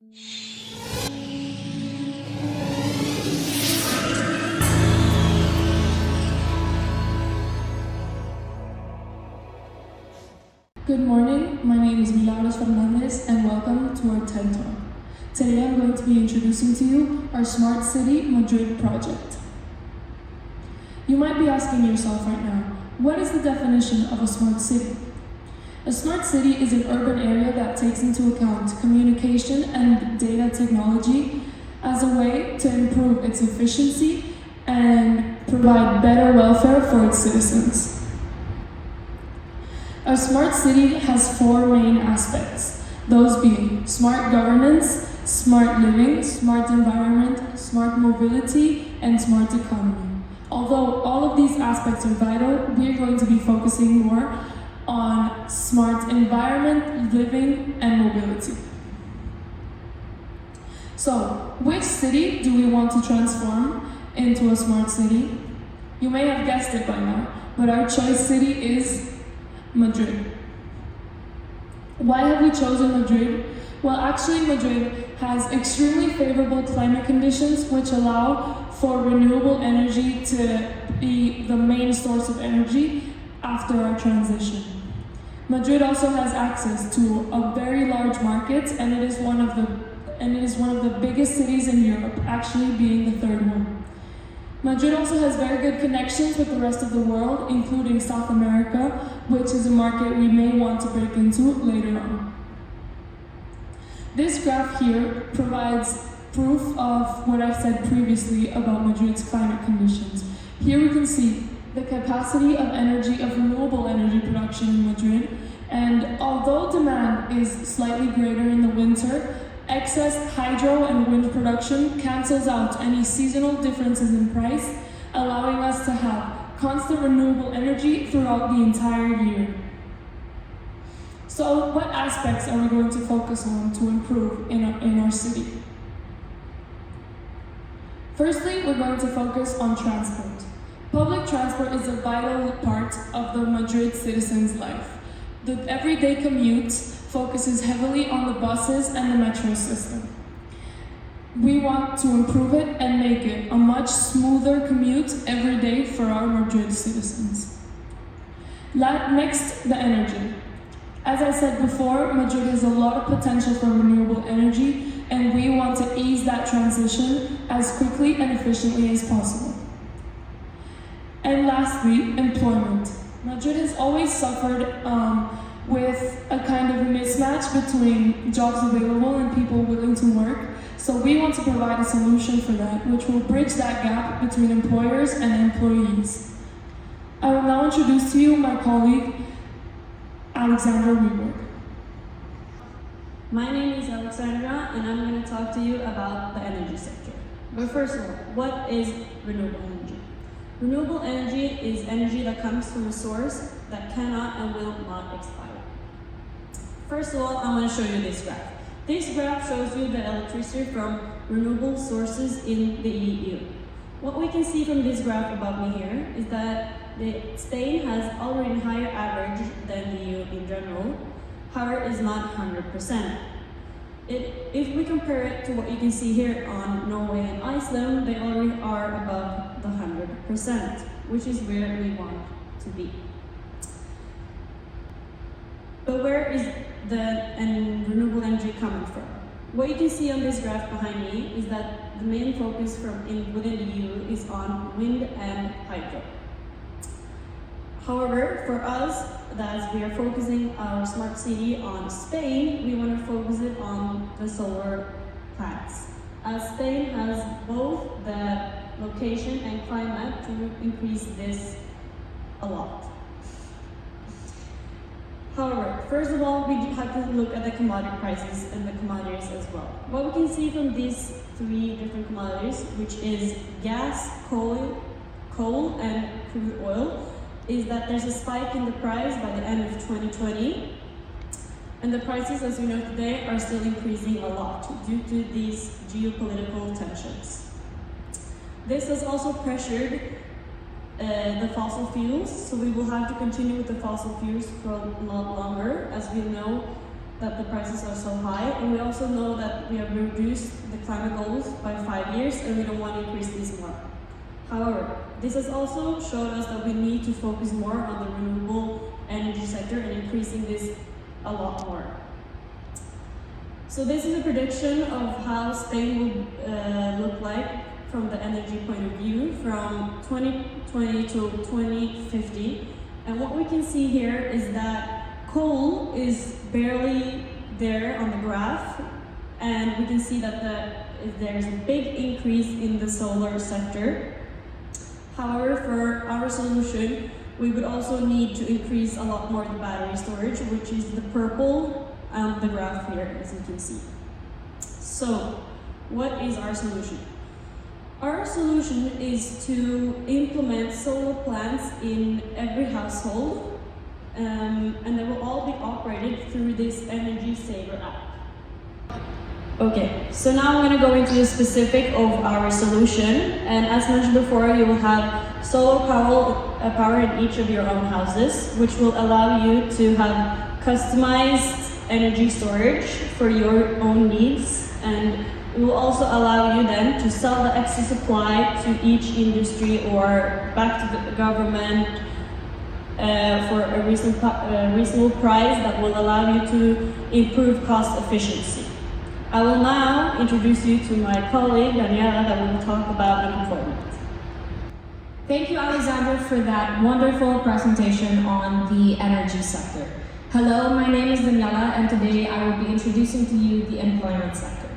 Good morning, my name is Milagros and welcome to our TED Talk. Today I'm going to be introducing to you our Smart City Madrid project. You might be asking yourself right now, what is the definition of a smart city? A smart city is an urban area that takes into account communication and data technology as a way to improve its efficiency and provide better welfare for its citizens. A smart city has four main aspects, those being smart governance, smart living, smart environment, smart mobility, and smart economy. Although all of these aspects are vital, we are going to be focusing more on smart environment, living, and mobility. So, which city do we want to transform into a smart city? You may have guessed it by now, but our choice city is Madrid. Why have we chosen Madrid? Well, actually Madrid has extremely favorable climate conditions which allow for renewable energy to be the main source of energy after our transition. Madrid also has access to a very large market and it is one of the biggest cities in Europe, actually being the third one. Madrid also has very good connections with the rest of the world, including South America, which is a market we may want to break into later on. This graph here provides proof of what I've said previously about Madrid's climate conditions. Here we can see the capacity of renewable energy production in Madrid, and although demand is slightly greater in the winter, excess hydro and wind production cancels out any seasonal differences in price, allowing us to have constant renewable energy throughout the entire year. So what aspects are we going to focus on to improve in our city? Firstly, we're going to focus on transport. Public transport is a vital part of the Madrid citizen's life. The everyday commute focuses heavily on the buses and the metro system. We want to improve it and make it a much smoother commute every day for our Madrid citizens. Next, the energy. As I said before, Madrid has a lot of potential for renewable energy, and we want to ease that transition as quickly and efficiently as possible. And lastly, employment. Madrid has always suffered with a kind of mismatch between jobs available and people willing to work. So we want to provide a solution for that, which will bridge that gap between employers and employees. I will now introduce to you my colleague, Alexandra. My name is Alexandra, and I'm going to talk to you about the energy sector. But first of all, what is renewable energy? Renewable energy is energy that comes from a source that cannot and will not expire. First of all, I want to show you this graph. This graph shows you the electricity from renewable sources in the EU. What we can see from this graph above me here is that Spain has already higher average than the EU in general, however, is not 100%. If we compare it to what you can see here on Norway and Iceland, they already are above the 100%, which is where we want to be. But where is the renewable energy coming from? What you can see on this graph behind me is that the main focus within the EU is on wind and hydro. However, for us, as we are focusing our smart city on Spain, we want to focus it on the solar plants. As Spain has both the location and climate to increase this a lot. However, first of all, we have to look at the commodity prices and the commodities as well. What we can see from these three different commodities, which is gas, coal, and crude oil, is that there's a spike in the price by the end of 2020, and the prices, as we know today, are still increasing a lot due to these geopolitical tensions. This has also pressured the fossil fuels, so we will have to continue with the fossil fuels for a lot longer. As we know, that the prices are so high, and we also know that we have reduced the climate goals by 5 years, and we don't want to increase these more. However, this has also showed us that we need to focus more on the renewable energy sector and increasing this a lot more. So this is a prediction of how Spain will look like from the energy point of view from 2020 to 2050. And what we can see here is that coal is barely there on the graph, and we can see that there's a big increase in the solar sector. However, for our solution, we would also need to increase a lot more the battery storage, which is the purple on the graph here, as you can see. So, what is our solution? Our solution is to implement solar plants in every household, and they will all be operated through this Energy Saver app. Okay, so now I'm going to go into the specific of our solution, and as mentioned before, you will have solar power in each of your own houses, which will allow you to have customized energy storage for your own needs, and it will also allow you then to sell the extra supply to each industry or back to the government for a reasonable price that will allow you to improve cost efficiency. I will now introduce you to my colleague Daniela that will talk about unemployment. Thank you, Alexandra, for that wonderful presentation on the energy sector. Hello, my name is Daniela, and today I will be introducing to you the employment sector.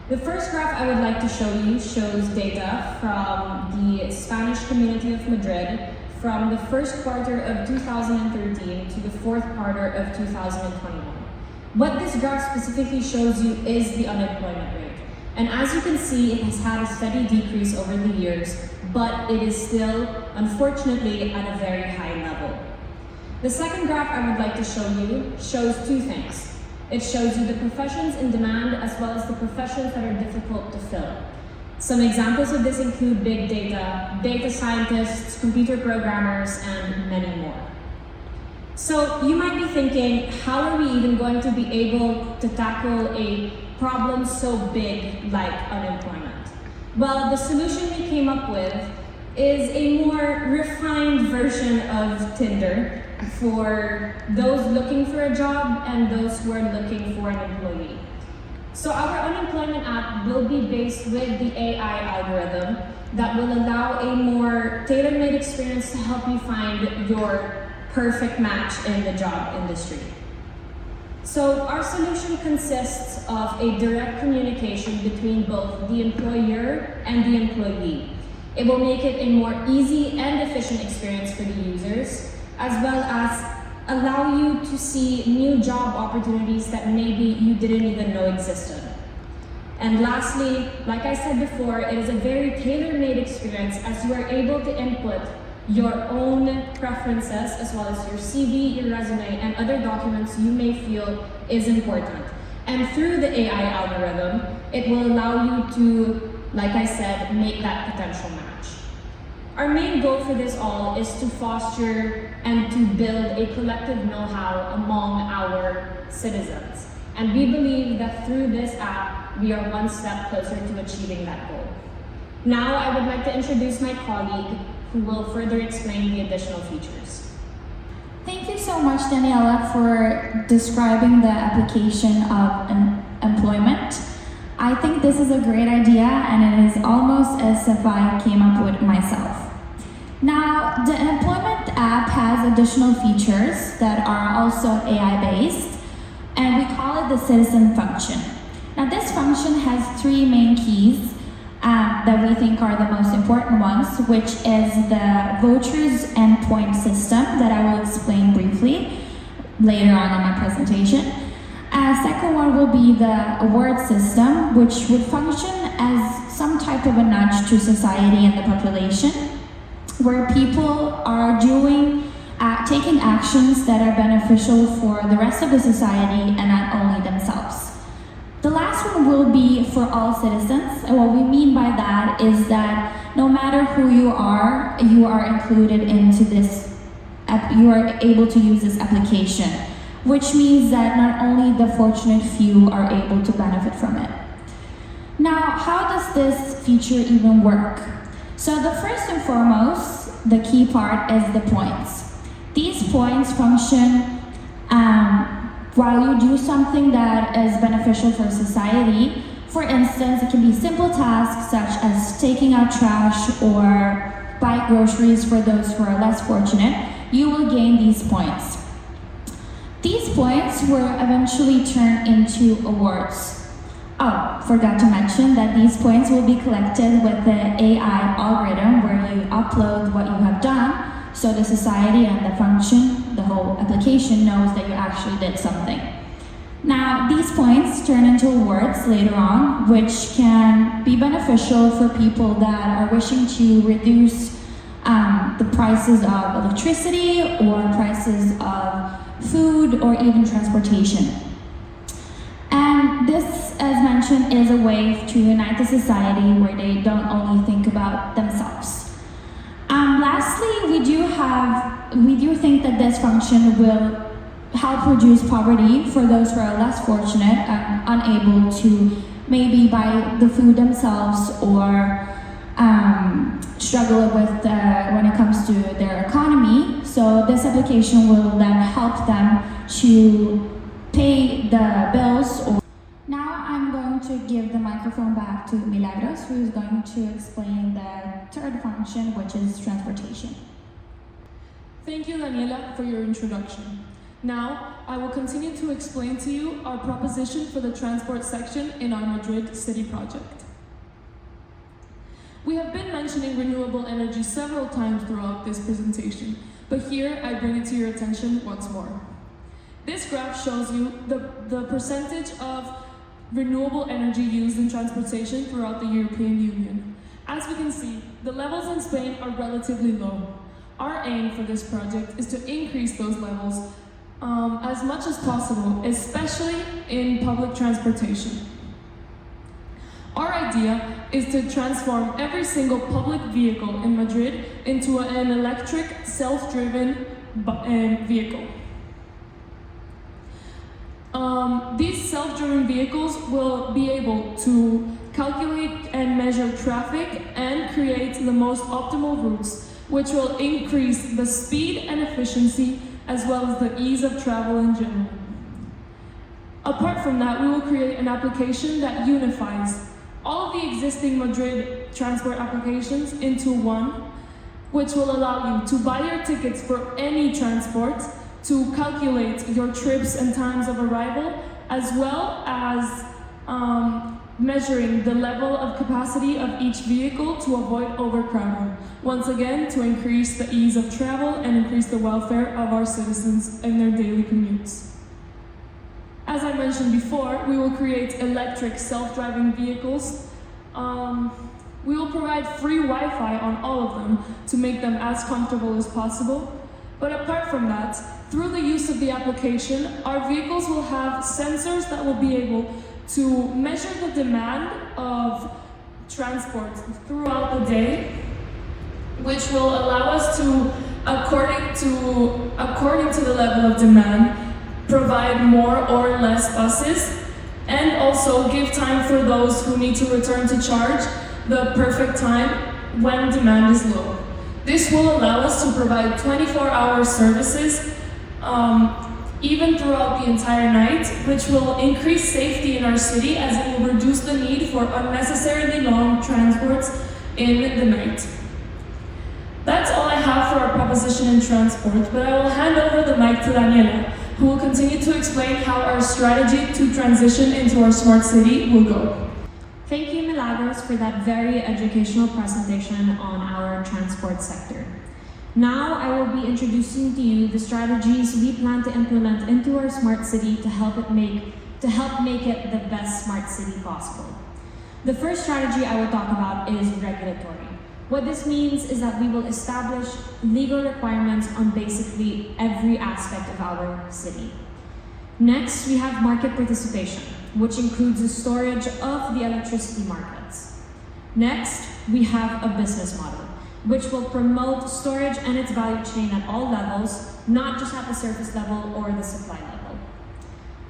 The first graph I would like to show you shows data from the Spanish community of Madrid from the first quarter of 2013 to the fourth quarter of 2021. What this graph specifically shows you is the unemployment rate. And as you can see, it has had a steady decrease over the years, but it is still, unfortunately, at a very high level. The second graph I would like to show you shows two things. It shows you the professions in demand as well as the professions that are difficult to fill. Some examples of this include big data, data scientists, computer programmers, and many more. So you might be thinking, how are we even going to be able to tackle a problem so big like unemployment? Well, the solution we came up with is a more refined version of Tinder for those looking for a job and those who are looking for an employee. So our unemployment app will be based with the AI algorithm that will allow a more tailor-made experience to help you find your perfect match in the job industry. So our solution consists of a direct communication between both the employer and the employee. It will make it a more easy and efficient experience for the users, as well as allow you to see new job opportunities that maybe you didn't even know existed. And lastly, like I said before, it is a very tailor-made experience as you are able to input your own preferences as well as your CV, your resume, and other documents you may feel is important. And through the AI algorithm, it will allow you to, like I said, make that potential match. Our main goal for this all is to foster and to build a collective know-how among our citizens. And we believe that through this app, we are one step closer to achieving that goal. Now I would like to introduce my colleague who will further explain the additional features. Thank you so much, Daniela, for describing the application of employment. I think this is a great idea, and it is almost as if I came up with it myself. Now, the employment app has additional features that are also AI-based, and we call it the citizen function. Now, this function has three main keys that we think are the most important ones, which is the vouchers and point system that I will explain briefly later on in my presentation. Second one will be the award system, which would function as some type of a nudge to society and the population, where people are taking actions that are beneficial for the rest of the society and not only themselves. The last one will be for all citizens, and what we mean by that is that no matter who you are included into this, you are able to use this application. which means that not only the fortunate few are able to benefit from it. Now, how does this feature even work? So the first and foremost, the key part is the points. These points function while you do something that is beneficial for society. For instance, it can be simple tasks such as taking out trash or buy groceries for those who are less fortunate. You will gain these points. These points will eventually turn into awards. Oh, forgot to mention that these points will be collected with the AI algorithm where you upload what you have done, so the society and the function, the whole application knows that you actually did something. Now, these points turn into awards later on, which can be beneficial for people that are wishing to reduce the prices of electricity or prices of food or even transportation. And this, as mentioned, is a way to unite the society where they don't only think about themselves. Lastly, we do think that this function will help reduce poverty for those who are less fortunate and unable to maybe buy the food themselves or struggle with when it comes to their economy. So this application will then help them to pay the bills. Now I'm going to give the microphone back to Milagros, who is going to explain the third function, which is transportation. Thank you, Daniela, for your introduction. Now, I will continue to explain to you our proposition for the transport section in our Madrid city project. We have been mentioning renewable energy several times throughout this presentation, but here I bring it to your attention once more. This graph shows you the percentage of renewable energy used in transportation throughout the European Union. As we can see, the levels in Spain are relatively low. Our aim for this project is to increase those levels as much as possible, especially in public transportation. Our idea is to transform every single public vehicle in Madrid into an electric, self-driven vehicle. These self-driven vehicles will be able to calculate and measure traffic and create the most optimal routes, which will increase the speed and efficiency as well as the ease of travel in general. Apart from that, we will create an application that unifies all of the existing Madrid transport applications into one, which will allow you to buy your tickets for any transport, to calculate your trips and times of arrival, as well as measuring the level of capacity of each vehicle to avoid overcrowding. Once again, to increase the ease of travel and increase the welfare of our citizens in their daily commutes. As I mentioned before, we will create electric self-driving vehicles. We will provide free Wi-Fi on all of them to make them as comfortable as possible. But apart from that, through the use of the application, our vehicles will have sensors that will be able to measure the demand of transport throughout the day, which will allow us to, according to the level of demand, provide more or less buses, and also give time for those who need to return to charge the perfect time when demand is low. This will allow us to provide 24-hour services even throughout the entire night, which will increase safety in our city as it will reduce the need for unnecessarily long transports in the night. That's all I have for our proposition in transport, but I will hand over the mic to Daniela, who will continue to explain how our strategy to transition into our smart city will go. Thank you, Milagros, for that very educational presentation on our transport sector. Now I will be introducing to you the strategies we plan to implement into our smart city to help make it the best smart city possible. The first strategy I will talk about is regulatory. What this means is that we will establish legal requirements on basically every aspect of our city. Next, we have market participation, which includes the storage of the electricity markets. Next, we have a business model, which will promote storage and its value chain at all levels, not just at the surface level or the supply level.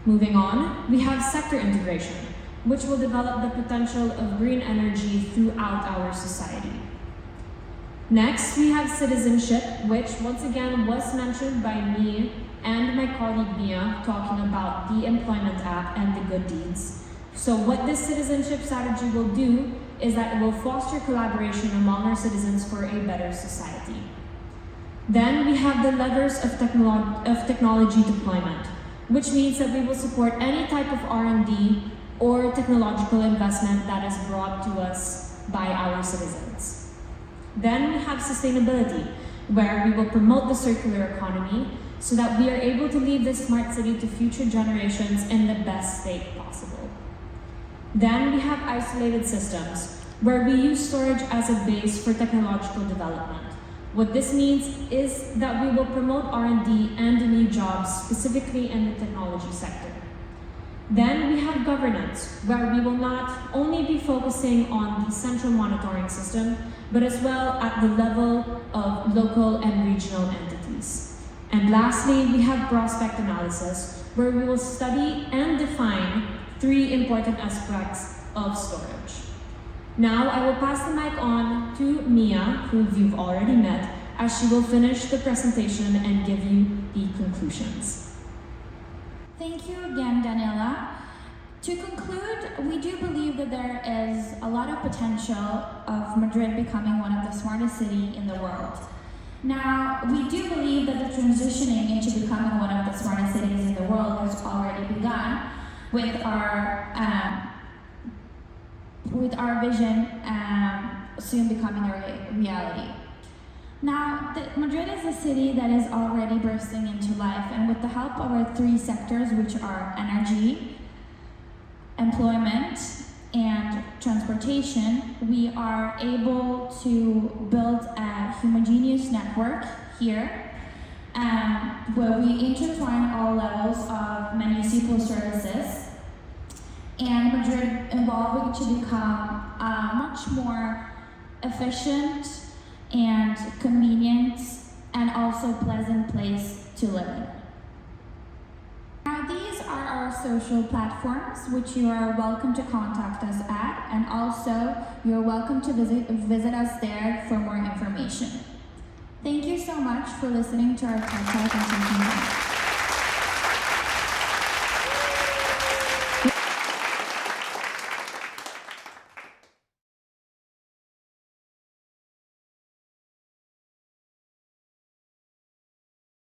Moving on, we have sector integration, which will develop the potential of green energy throughout our society. Next, we have citizenship, which once again was mentioned by me and my colleague Mia, talking about the Employment Act and the good deeds. So what this citizenship strategy will do is that it will foster collaboration among our citizens for a better society. Then we have the levers of technology deployment, which means that we will support any type of R&D or technological investment that is brought to us by our citizens. Then we have sustainability, where we will promote the circular economy so that we are able to leave this smart city to future generations in the best state possible. Then we have isolated systems, where we use storage as a base for technological development. What this means is that we will promote R&D and new jobs, specifically in the technology sector. Then we have governance, where we will not only be focusing on the central monitoring system, but as well at the level of local and regional entities. And lastly, we have prospect analysis, where we will study and define 3 important aspects of storage. Now I will pass the mic on to Mia, who you've already met, as she will finish the presentation and give you the conclusions. Thank you again, Daniela. To conclude, we do believe that there is a lot of potential of Madrid becoming one of the smartest cities in the world. Now, we do believe that the transitioning into becoming one of the smartest cities in the world has already begun with our vision soon becoming a reality. Now, Madrid is a city that is already bursting into life, and with the help of our 3 sectors, which are energy, employment, and transportation, we are able to build a homogeneous network here where we intertwine all levels of municipal services, and Madrid evolving to become a much more efficient and convenient and also pleasant place to live in. Now, these are our social platforms, which you are welcome to contact us at, and also you're welcome to visit us there for more information. Thank you so much for listening to our TED Talk and taking time.